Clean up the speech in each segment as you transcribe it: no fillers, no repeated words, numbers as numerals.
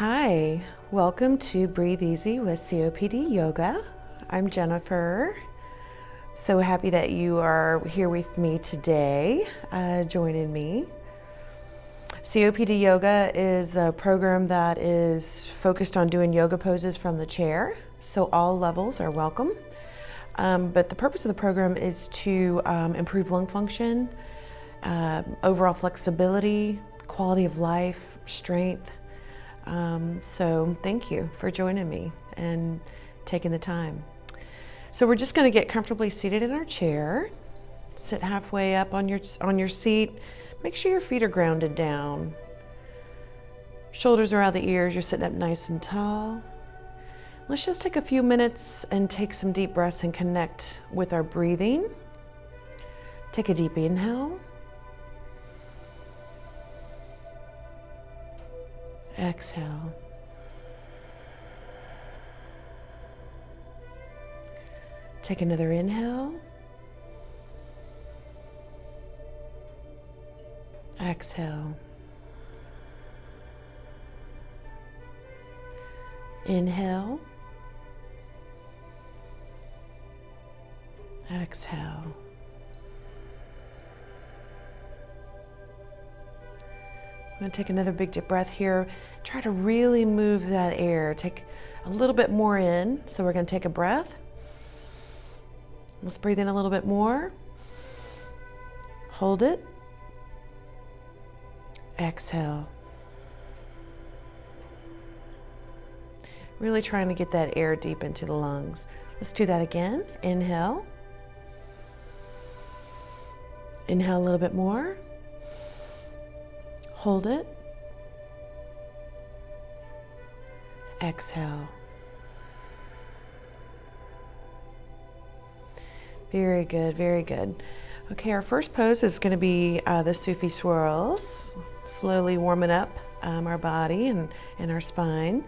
Hi, welcome to Breathe Easy with COPD Yoga. I'm Jennifer. So happy that you are here with me today, joining me. COPD Yoga is a program that is focused on doing yoga poses from the chair, so all levels are welcome. But the purpose of the program is to improve lung function, overall flexibility, quality of life, strength. So thank you for joining me and taking the time. So we're just going to get comfortably seated in our chair. Sit halfway up on your seat. Make sure your feet are grounded down. Shoulders are out of the ears. You're sitting up nice and tall. Let's just take a few minutes and take some deep breaths and connect with our breathing. Take a deep inhale. Exhale. Take another inhale. Exhale. Inhale. Exhale. I'm going to take another big deep breath here. Try to really move that air. Take a little bit more in. So we're going to take a breath. Let's breathe in a little bit more. Hold it. Exhale. Really trying to get that air deep into the lungs. Let's do that again. Inhale. Inhale a little bit more. Hold it. Exhale. Very good, very good. Okay, our first pose is going to be the Sufi swirls. Slowly warming up our body and our spine.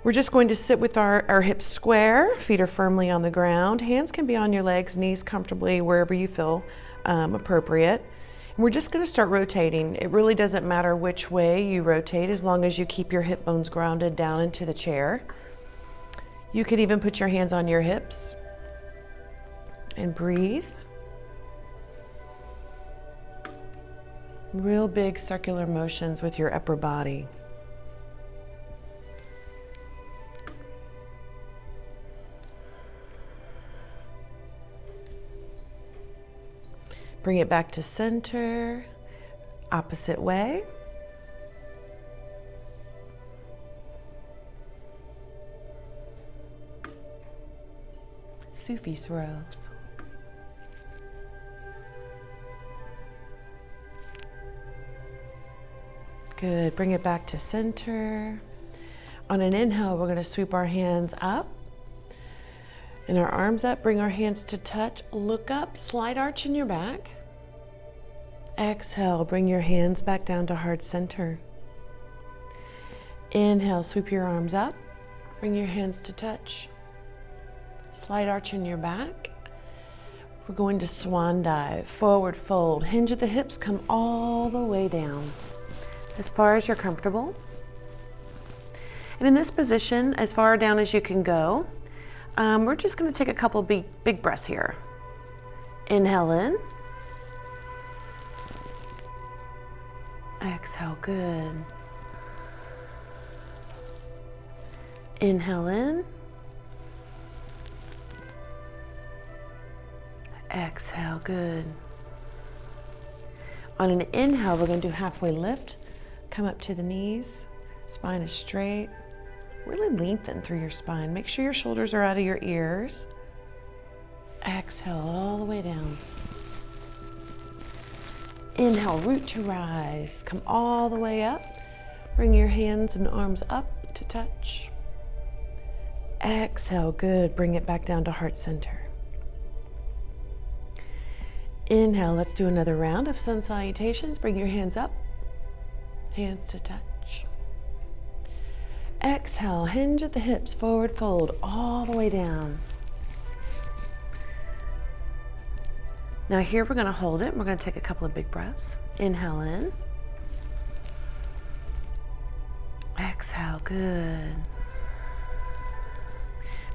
We're just going to sit with our hips square, feet are firmly on the ground. Hands can be on your legs, knees comfortably wherever you feel appropriate. We're just going to start rotating. It really doesn't matter which way you rotate as long as you keep your hip bones grounded down into the chair. You could even put your hands on your hips and breathe. Real big circular motions with your upper body. Bring it back to center, opposite way. Sufi swirls. Good, bring it back to center. On an inhale, we're going to sweep our hands up and our arms up, bring our hands to touch, look up, slide arch in your back. Exhale, bring your hands back down to heart center. Inhale, sweep your arms up, bring your hands to touch. Slide arch in your back. We're going to swan dive, forward fold, hinge at the hips, come all the way down, as far as you're comfortable. And in this position, as far down as you can go, we're just going to take a couple big breaths here. Inhale in. Exhale, good. Inhale in. Exhale, good. On an inhale, we're going to do halfway lift. Come up to the knees. Spine is straight. Really lengthen through your spine. Make sure your shoulders are out of your ears. Exhale all the way down. Inhale, root to rise. Come all the way up. Bring your hands and arms up to touch. Exhale, good. Bring it back down to heart center. Inhale, let's do another round of sun salutations. Bring your hands up, hands to touch. Exhale, hinge at the hips, forward fold, all the way down. Now here we're going to hold it. We're going to take a couple of big breaths. Inhale in. Exhale. Good.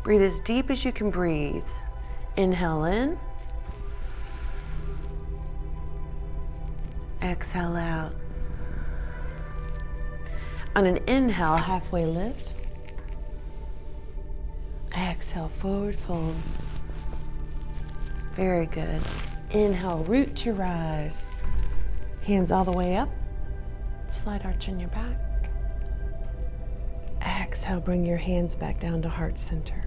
Breathe as deep as you can breathe. Inhale in. Exhale out. On an inhale, halfway lift. Exhale, forward fold. Very good. Inhale, root to rise. Hands all the way up. Slight arch in your back. Exhale, bring your hands back down to heart center.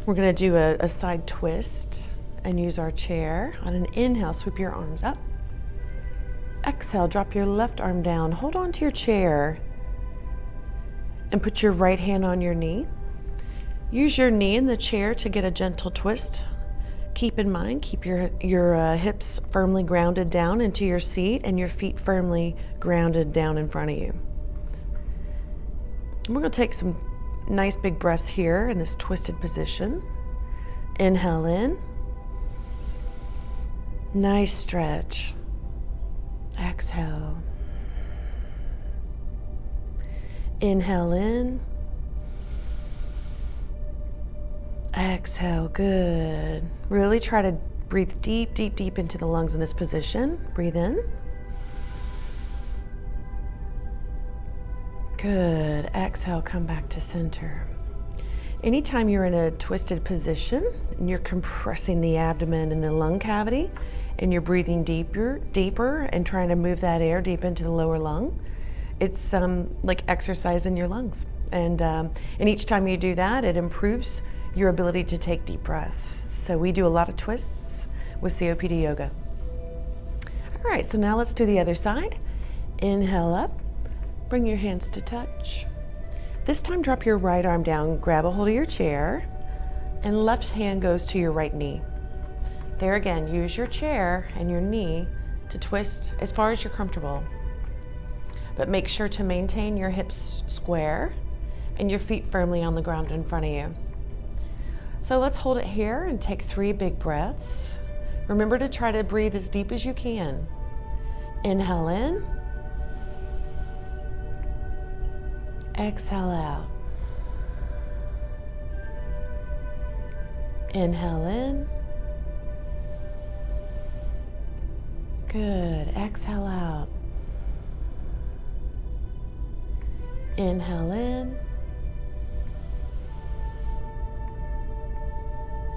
We're going to do a side twist and use our chair. On an inhale, sweep your arms up. Exhale, drop your left arm down. Hold on to your chair and put your right hand on your knee. Use your knee in the chair to get a gentle twist. Keep in mind, keep your hips firmly grounded down into your seat and your feet firmly grounded down in front of you. And we're going to take some nice big breaths here in this twisted position. Inhale in. Nice stretch. Exhale. Inhale in. Exhale. Good. Really try to breathe deep, deep, deep into the lungs in this position. Breathe in. Good. Exhale, come back to center. Anytime you're in a twisted position and you're compressing the abdomen and the lung cavity and you're breathing deeper and trying to move that air deep into the lower lung, it's like exercise in your lungs. And each time you do that, it improves your ability to take deep breaths. So we do a lot of twists with COPD yoga. All right, so now let's do the other side. Inhale up. Bring your hands to touch. This time drop your right arm down, grab a hold of your chair, and left hand goes to your right knee. There again, use your chair and your knee to twist as far as you're comfortable. But make sure to maintain your hips square and your feet firmly on the ground in front of you. So let's hold it here and take 3 big breaths. Remember to try to breathe as deep as you can. Inhale in. Exhale out. Inhale in. Good. Exhale out. Inhale in.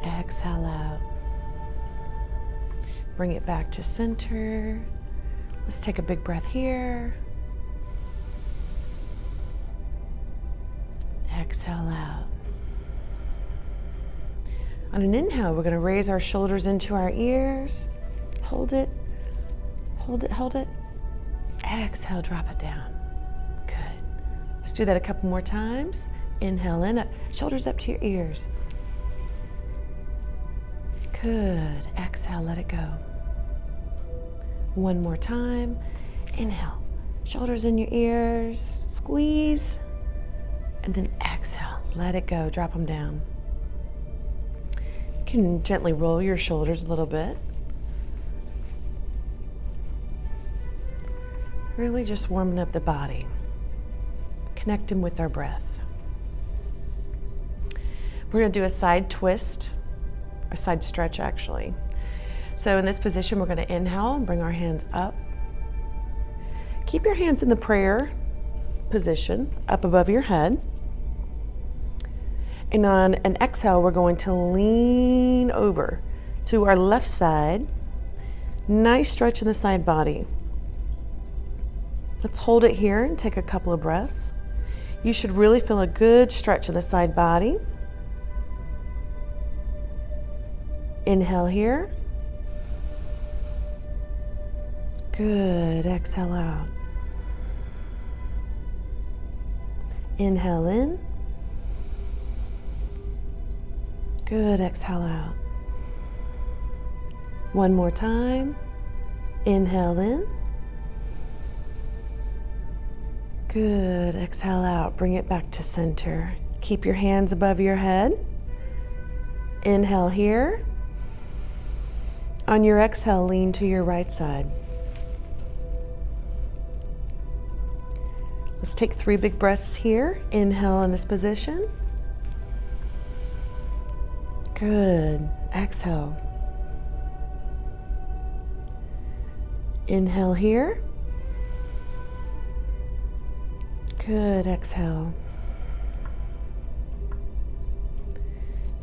Exhale out. Bring it back to center. Let's take a big breath here. Exhale out. On an inhale, we're going to raise our shoulders into our ears. Hold it, hold it, hold it. Exhale, drop it down. Good. Let's do that a couple more times. Inhale in, shoulders up to your ears. Good. Exhale, let it go. One more time. Inhale, shoulders in your ears, squeeze. And then exhale, let it go, drop them down. You can gently roll your shoulders a little bit. Really just warming up the body, connecting with our breath. We're going to do a side twist, a side stretch actually. So in this position, we're going to inhale and bring our hands up. Keep your hands in the prayer position, up above your head. And on an exhale, we're going to lean over to our left side. Nice stretch in the side body. Let's hold it here and take a couple of breaths. You should really feel a good stretch in the side body. Inhale here. Good. Exhale out. Inhale in. Good. Exhale out. One more time. Inhale in. Good. Exhale out. Bring it back to center. Keep your hands above your head. Inhale here. On your exhale, lean to your right side. Let's take 3 big breaths here. Inhale in this position. Good. Exhale. Inhale here. Good. Exhale.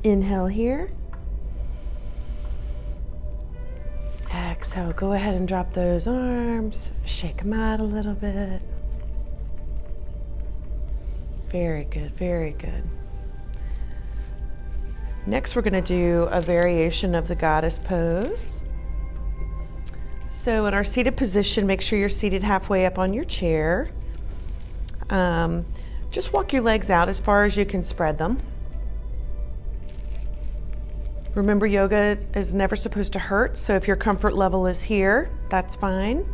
Inhale here. Exhale. Go ahead and drop those arms. Shake them out a little bit. Very good. Very good. Next, we're going to do a variation of the goddess pose. So in our seated position, make sure you're seated halfway up on your chair. Just walk your legs out as far as you can spread them. Remember, yoga is never supposed to hurt, so if your comfort level is here, that's fine.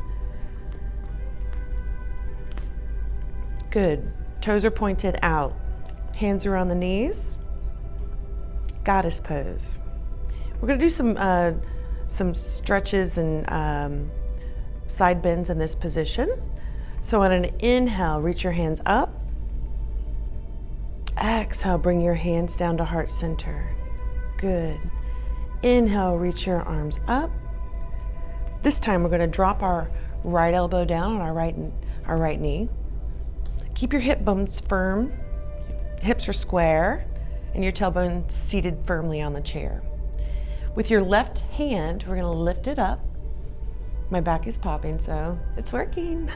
Good. Toes are pointed out. Hands are on the knees. Goddess pose. We're going to do some stretches and side bends in this position. So on an inhale, reach your hands up. Exhale, bring your hands down to heart center. Good. Inhale, reach your arms up. This time we're going to drop our right elbow down on our right knee. Keep your hip bones firm. Hips are square and your tailbone seated firmly on the chair. With your left hand, we're going to lift it up. My back is popping, so it's working.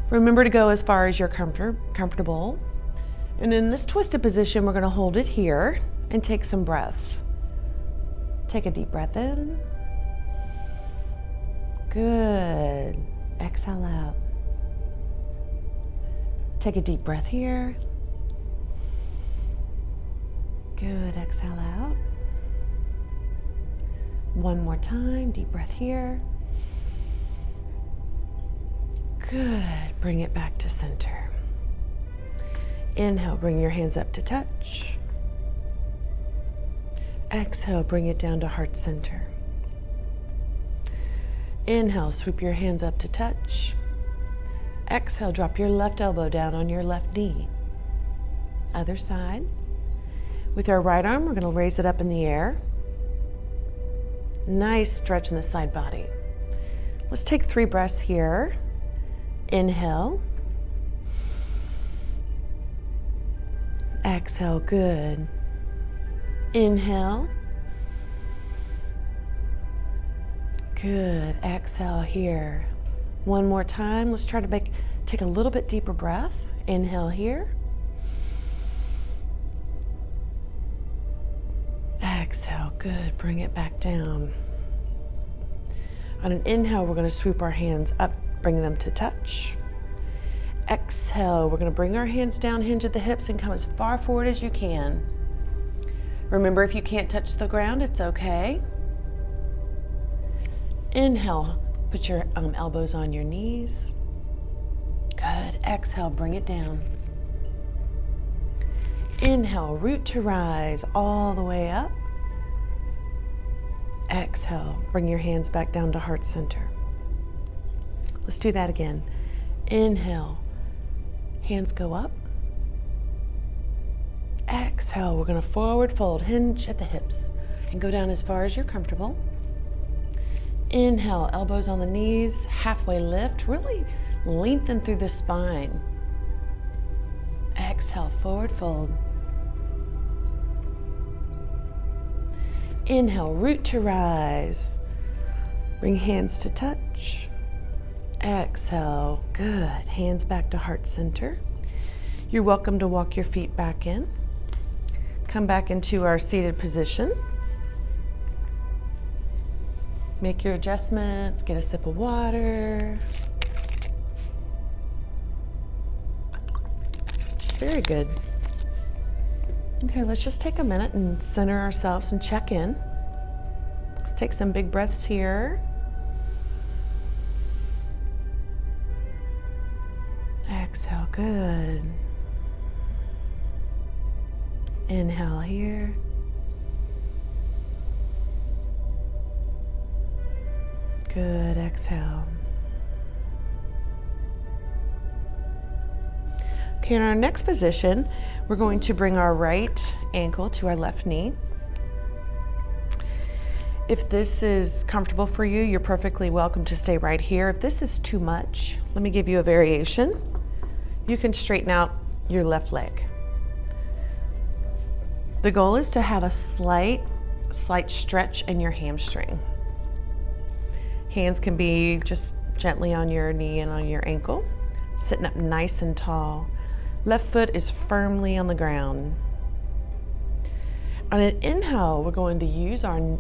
Remember to go as far as you're comfortable. And in this twisted position, we're going to hold it here and take some breaths. Take a deep breath in. Good. Exhale out. Take a deep breath here. Good. Exhale out. One more time. Deep breath here. Good. Bring it back to center. Inhale, bring your hands up to touch. Exhale, bring it down to heart center. Inhale, swoop your hands up to touch. Exhale, drop your left elbow down on your left knee. Other side. With our right arm, we're going to raise it up in the air. Nice stretch in the side body. Let's take 3 breaths here. Inhale. Exhale, good. Inhale. Good. Exhale here. One more time. Let's try to take a little bit deeper breath. Inhale here. Exhale, good. Bring it back down. On an inhale, we're going to swoop our hands up, bring them to touch. Exhale, we're going to bring our hands down, hinge at the hips, and come as far forward as you can. Remember, if you can't touch the ground, it's okay. Inhale, put your elbows on your knees. Good. Exhale, bring it down. Inhale, root to rise all the way up. Exhale, bring your hands back down to heart center. Let's do that again. Inhale, hands go up. Exhale, we're going to forward fold, hinge at the hips, and go down as far as you're comfortable. Inhale, elbows on the knees, halfway lift, really lengthen through the spine. Exhale, forward fold. Inhale, root to rise. Bring hands to touch. Exhale, good. Hands back to heart center. You're welcome to walk your feet back in. Come back into our seated position. Make your adjustments, get a sip of water. Very good. Okay, let's just take a minute and center ourselves and check in. Let's take some big breaths here. Exhale, good. Inhale here. Good, exhale. Okay, in our next position, we're going to bring our right ankle to our left knee. If this is comfortable for you, you're perfectly welcome to stay right here. If this is too much, let me give you a variation. You can straighten out your left leg. The goal is to have a slight stretch in your hamstring. Hands can be just gently on your knee and on your ankle, sitting up nice and tall. Left foot is firmly on the ground. On an inhale, we're going to use our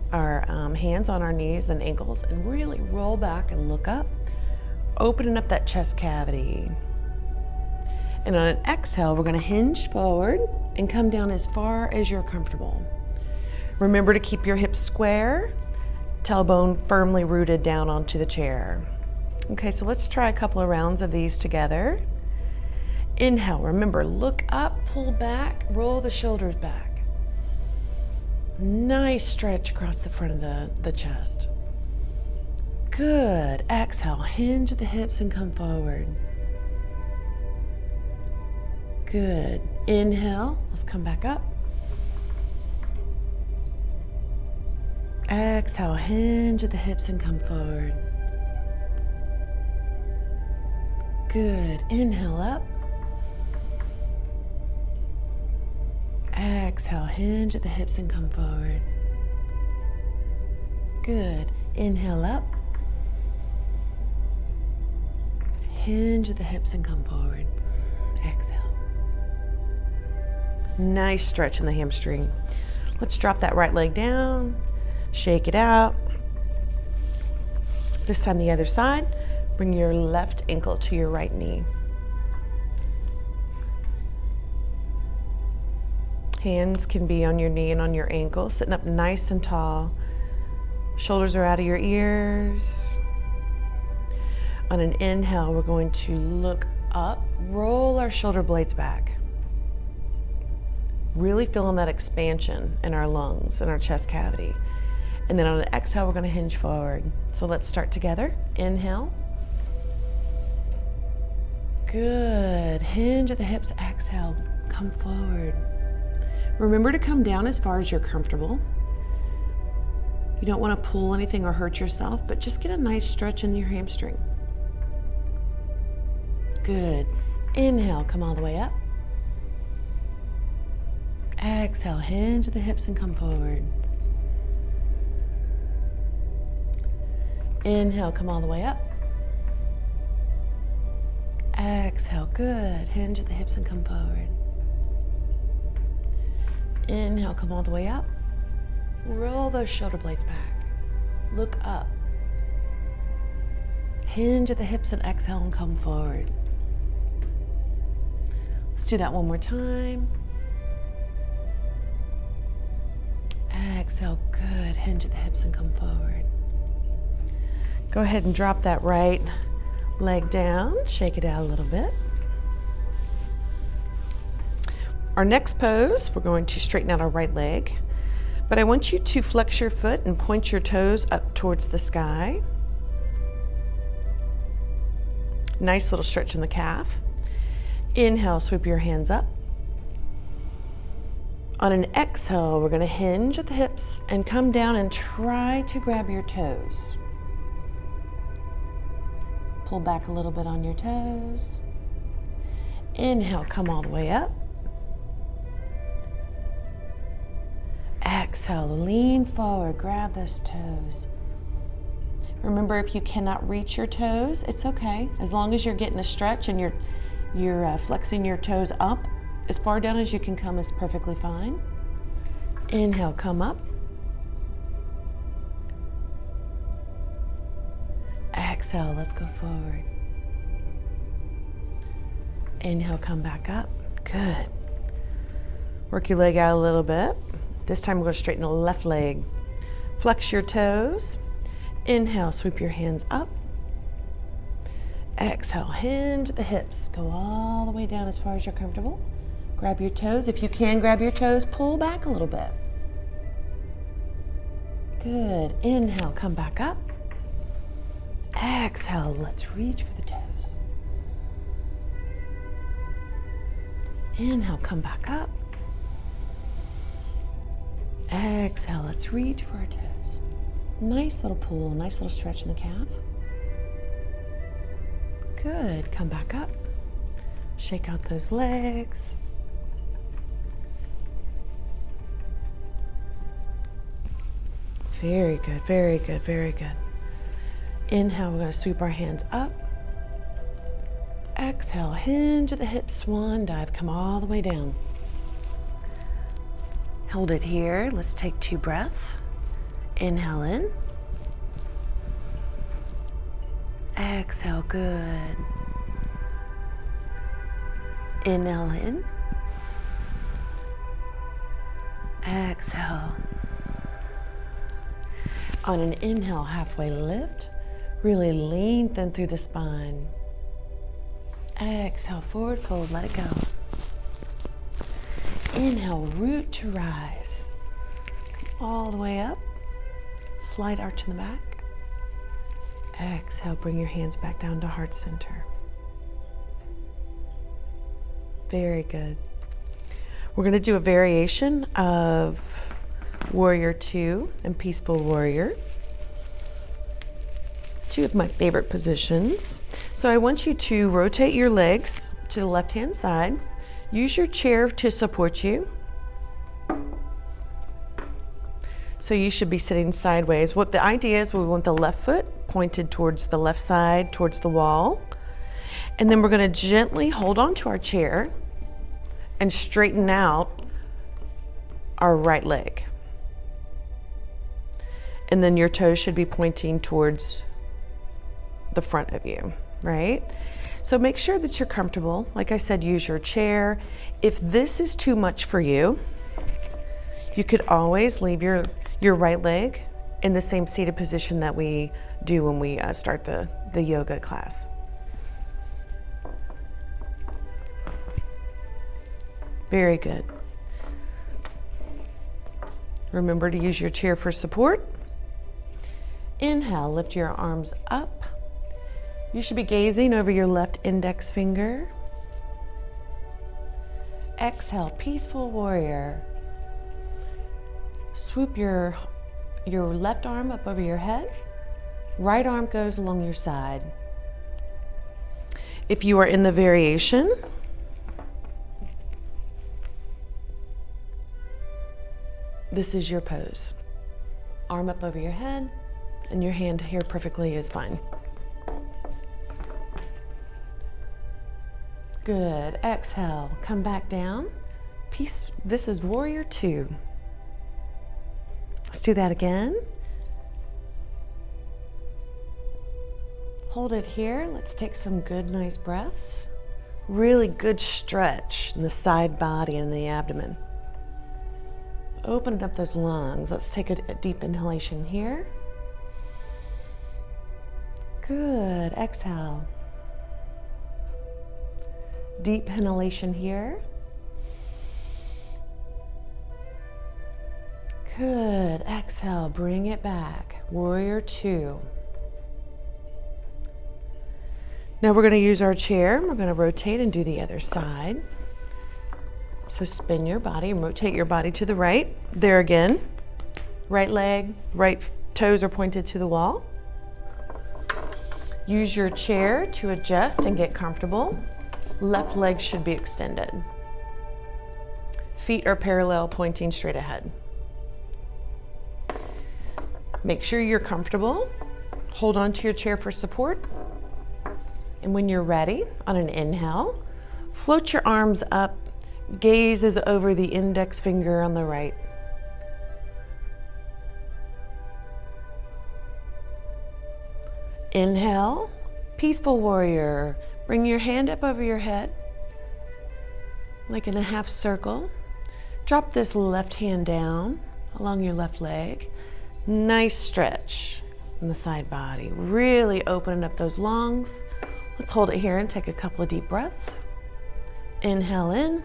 hands on our knees and ankles and really roll back and look up, opening up that chest cavity. And on an exhale, we're going to hinge forward and come down as far as you're comfortable. Remember to keep your hips square, tailbone firmly rooted down onto the chair. Okay, so let's try a couple of rounds of these together. Inhale, remember, look up, pull back, roll the shoulders back. Nice stretch across the front of the chest. Good. Exhale, hinge the hips and come forward. Good. Inhale, let's come back up. Exhale, hinge the hips and come forward. Good. Inhale up. Exhale, hinge at the hips and come forward. Good. Inhale up. Hinge at the hips and come forward. Exhale. Nice stretch in the hamstring. Let's drop that right leg down. Shake it out. This time the other side. Bring your left ankle to your right knee. Hands can be on your knee and on your ankle, sitting up nice and tall. Shoulders are out of your ears. On an inhale, we're going to look up, roll our shoulder blades back. Really feeling that expansion in our lungs and our chest cavity. And then on an exhale, we're going to hinge forward. So let's start together. Inhale. Good. Hinge at the hips. Exhale. Come forward. Remember to come down as far as you're comfortable. You don't want to pull anything or hurt yourself, but just get a nice stretch in your hamstring. Good. Inhale, come all the way up. Exhale, hinge the hips and come forward. Inhale, come all the way up. Exhale, good. Hinge at the hips and come forward. Inhale, come all the way up. Roll those shoulder blades back. Look up. Hinge at the hips and exhale and come forward. Let's do that one more time. Exhale, good. Hinge at the hips and come forward. Go ahead and drop that right leg down. Shake it out a little bit. Our next pose, we're going to straighten out our right leg, but I want you to flex your foot and point your toes up towards the sky. Nice little stretch in the calf. Inhale, sweep your hands up. On an exhale, we're going to hinge at the hips and come down and try to grab your toes. Pull back a little bit on your toes. Inhale, come all the way up. Exhale, lean forward, grab those toes. Remember, if you cannot reach your toes, it's okay. As long as you're getting a stretch and you're flexing your toes up, as far down as you can come is perfectly fine. Inhale, come up. Exhale, let's go forward. Inhale, come back up. Good. Work your leg out a little bit. This time we're going to straighten the left leg. Flex your toes. Inhale, sweep your hands up. Exhale, hinge the hips. Go all the way down as far as you're comfortable. Grab your toes. If you can grab your toes, pull back a little bit. Good. Inhale, come back up. Exhale, let's reach for the toes. Inhale, come back up. Exhale, let's reach for our toes. Nice little pull, nice little stretch in the calf. Good, come back up. Shake out those legs. Very good, very good, very good. Inhale, we're going to sweep our hands up. Exhale, hinge at the hips, swan dive, come all the way down. Hold it here. Let's take 2 breaths. Inhale in. Exhale, good. Inhale in. Exhale. On an inhale, halfway lift. Really lengthen through the spine. Exhale, forward fold, let it go. Inhale, root to rise. Come all the way up. Slight arch in the back. Exhale, bring your hands back down to heart center. Very good. We're going to do a variation of Warrior 2 and Peaceful Warrior. 2 of my favorite positions. So I want you to rotate your legs to the left-hand side. Use your chair to support you. So you should be sitting sideways. What the idea is, we want the left foot pointed towards the left side, towards the wall. And then we're going to gently hold on to our chair and straighten out our right leg. And then your toes should be pointing towards the front of you, right? So make sure that you're comfortable. Like I said, use your chair. If this is too much for you, you could always leave your right leg in the same seated position that we do when we start the yoga class. Very good. Remember to use your chair for support. Inhale, lift your arms up. You should be gazing over your left index finger. Exhale, Peaceful Warrior. Swoop your left arm up over your head. Right arm goes along your side. If you are in the variation, this is your pose. Arm up over your head, and your hand here perfectly is fine. Good. Exhale, come back down. Peace. This is Warrior 2. Let's do that again. Hold it here. Let's take some good, nice breaths. Really good stretch in the side body and the abdomen. Open up those lungs. Let's take a deep inhalation here. Good. Exhale. Deep inhalation here. Good. Exhale. Bring it back. Warrior 2. Now we're going to use our chair. We're going to rotate and do the other side. So spin your body and rotate your body to the right. There again. Right leg, right toes are pointed to the wall. Use your chair to adjust and get comfortable. Left leg should be extended. Feet are parallel, pointing straight ahead. Make sure you're comfortable. Hold on to your chair for support. And when you're ready, on an inhale, float your arms up. Gaze is over the index finger on the right. Inhale, Peaceful Warrior. Bring your hand up over your head, like in a half circle. Drop this left hand down along your left leg. Nice stretch in the side body. Really opening up those lungs. Let's hold it here and take a couple of deep breaths. Inhale in.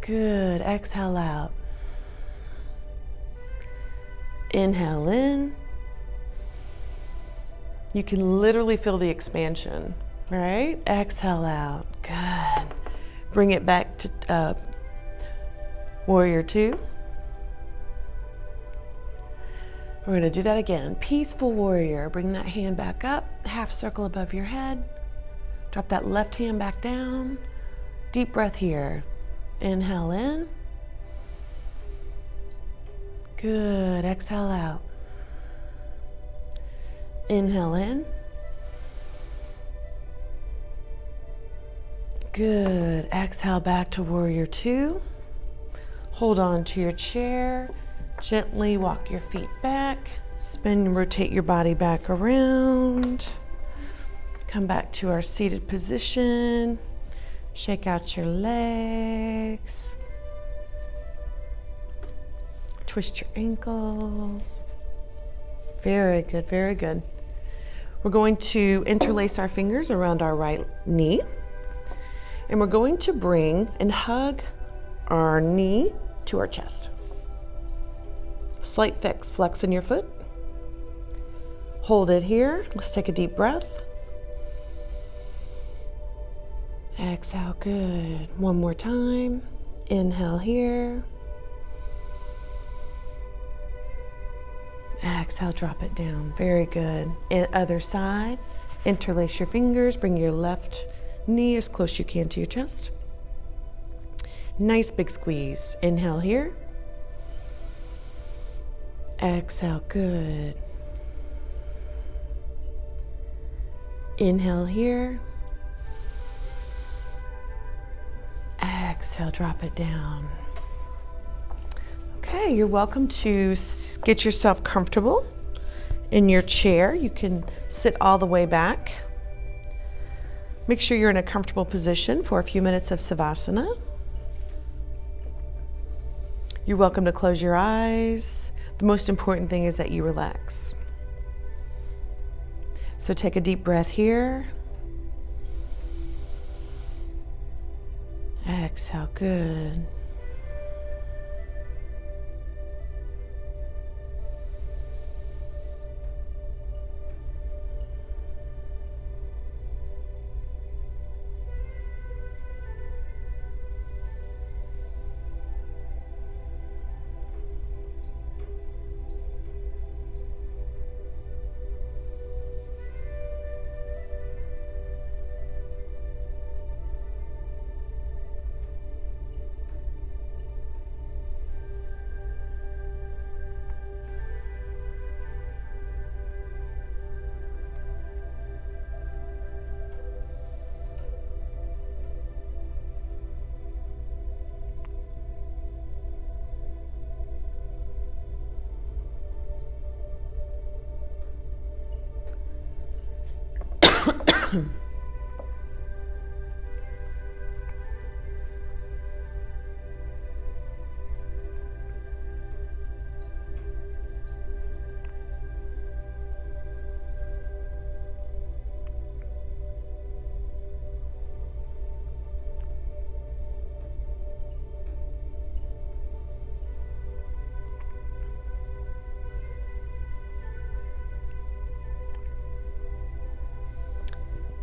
Good. Exhale out. Inhale in. You can literally feel the expansion, right? Exhale out. Good. Bring it back to Warrior Two. We're going to do that again. Peaceful Warrior. Bring that hand back up, half circle above your head. Drop that left hand back down. Deep breath here. Inhale in. Good. Exhale out. Inhale in. Good. Exhale back to Warrior Two. Hold on to your chair. Gently walk your feet back. Spin and rotate your body back around. Come back to our seated position. Shake out your legs. Twist your ankles. Very good, very good. We're going to interlace our fingers around our right knee. And we're going to bring and hug our knee to our chest. Slight flex in your foot. Hold it here. Let's take a deep breath. Exhale, good. One more time. Inhale here. Exhale, drop it down. Very good. Other side. Interlace your fingers. Bring your left knee as close as you can to your chest. Nice big squeeze. Inhale here. Exhale, good. Inhale here. Exhale, drop it down. Okay, you're welcome to get yourself comfortable in your chair. You can sit all the way back. Make sure you're in a comfortable position for a few minutes of Savasana. You're welcome to close your eyes. The most important thing is that you relax. So take a deep breath here. Exhale, good.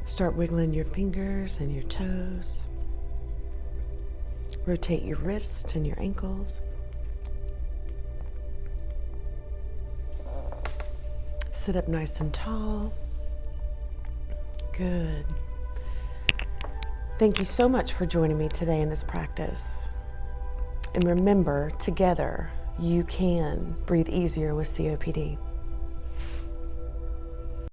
Start wiggling your fingers and your toes. Rotate your wrists and your ankles. Sit up nice and tall. Good. Thank you so much for joining me today in this practice. And remember, together, you can breathe easier with COPD.